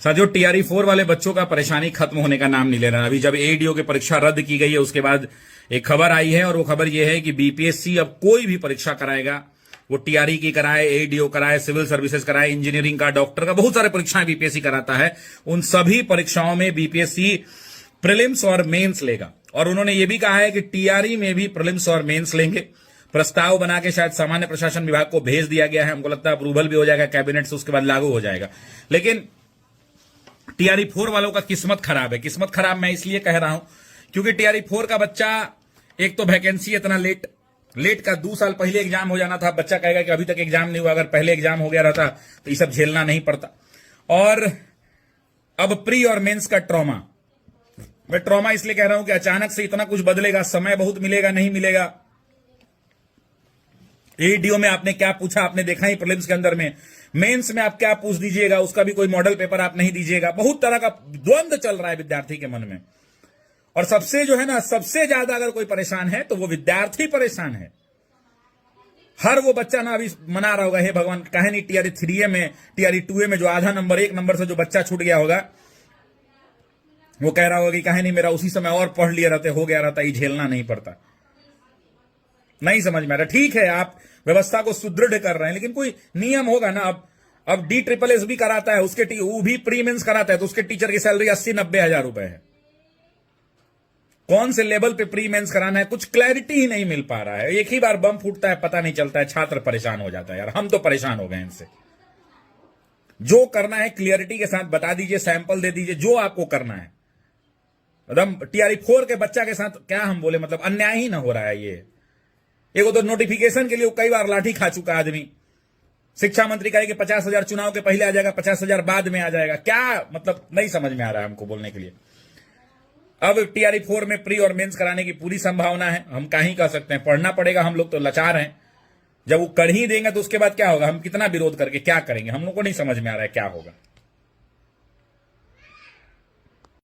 साथियों, टीआरई 4 वाले बच्चों का परेशानी खत्म होने का नाम नहीं ले रहा। अभी जब एडीओ की परीक्षा रद्द की गई है उसके बाद एक खबर आई है, और वो खबर ये है कि बीपीएससी अब कोई भी परीक्षा कराएगा, वो टीआरई की कराए, एडीओ कराए, सिविल सर्विसेज कराए, इंजीनियरिंग का, डॉक्टर का, बहुत सारे परीक्षाएं बीपीएससी कराता है। उन सभी परीक्षाओं में बीपीएससी प्रीलिम्स और मेंस लेगा। और उन्होंने ये भी कहा है कि टीआरई में भी प्रीलिम्स और मेंस लेंगे। प्रस्ताव बना के शायद सामान्य प्रशासन विभाग को भेज दिया गया है। हमको लगता है अप्रूवल भी हो जाएगा कैबिनेट से, उसके बाद लागू हो जाएगा। लेकिन टीआरई 4 वालों का किस्मत खराब है। किस्मत खराब मैं इसलिए कह रहा हूं क्योंकि टीआरई 4 का बच्चा, एक तो वैकेंसी इतना लेट का 2 साल पहले एग्जाम हो जाना था। बच्चा कहेगा कि अभी तक एग्जाम नहीं हुआ, अगर पहले एग्जाम हो गया रहता तो ये सब झेलना नहीं पड़ता। और अब प्री और मेंस का ट्रॉमा, मैं ट्रॉमा इसलिए कह रहा हूं कि अचानक से इतना कुछ बदलेगा, समय बहुत मिलेगा, नहीं मिलेगा। एडीओ में आपने क्या पूछा आपने देखा ही प्रीलिम्स के अंदर में, मेंस में आप क्या पूछ दीजिएगा उसका भी कोई मॉडल पेपर आप नहीं दीजिएगा। बहुत तरह का द्वंद्व चल रहा है विद्यार्थी के मन में। और सबसे जो है ना, सबसे ज्यादा अगर कोई परेशान है तो वो विद्यार्थी परेशान है। हर वो बच्चा ना अभी मना रहा होगा, हे भगवान काहे नहीं टीआरई 3 में, टीआरई 2 में जो आधा नंबर, 1 नंबर से जो बच्चा छूट गया होगा, वो कह रहा होगा कि काहे नहीं मेरा उसी समय और पढ़ लिया रहता, हो गया रहता, ये झेलना नहीं पड़ता। नहीं समझ में आ रहा। ठीक है, आप व्यवस्था को सुदृढ़ कर रहे हैं, लेकिन कोई नियम होगा ना। अब DSSS भी कराता है, उसके वो भी प्री मेंस कराता है, तो उसके टीचर की सैलरी 80-90 हजार रुपए है। कौन से लेवल पे प्री मेंस कराना है, कुछ क्लैरिटी ही नहीं मिल पा रहा है। एक ही बार बम फूटता है, पता नहीं चलता है, छात्र परेशान हो जाता है। यार हम तो परेशान हो गए इनसे। जो करना है क्लियरिटी के साथ बता दीजिए, सैंपल दे दीजिए, जो आपको करना है। एकदम टीआरई 4 के बच्चा के साथ क्या हम बोले, मतलब अन्याय ही ना हो रहा है ये। एक तो नोटिफिकेशन के लिए कई बार लाठी खा चुका आदमी। शिक्षा मंत्री कहे कि 50,000 चुनाव के पहले आ जाएगा, 50,000 बाद में आ जाएगा। क्या मतलब, नहीं समझ में आ रहा है हमको बोलने के लिए। अब टीआरई 4 में प्री और मेंस कराने की पूरी संभावना है। हम क्या ही कह सकते हैं, पढ़ना पड़ेगा। हम लोग तो लाचार हैं। जब वो कर ही देंगे तो उसके बाद क्या होगा, हम कितना विरोध करके क्या करेंगे, हम लोग को नहीं समझ में आ रहा है क्या होगा।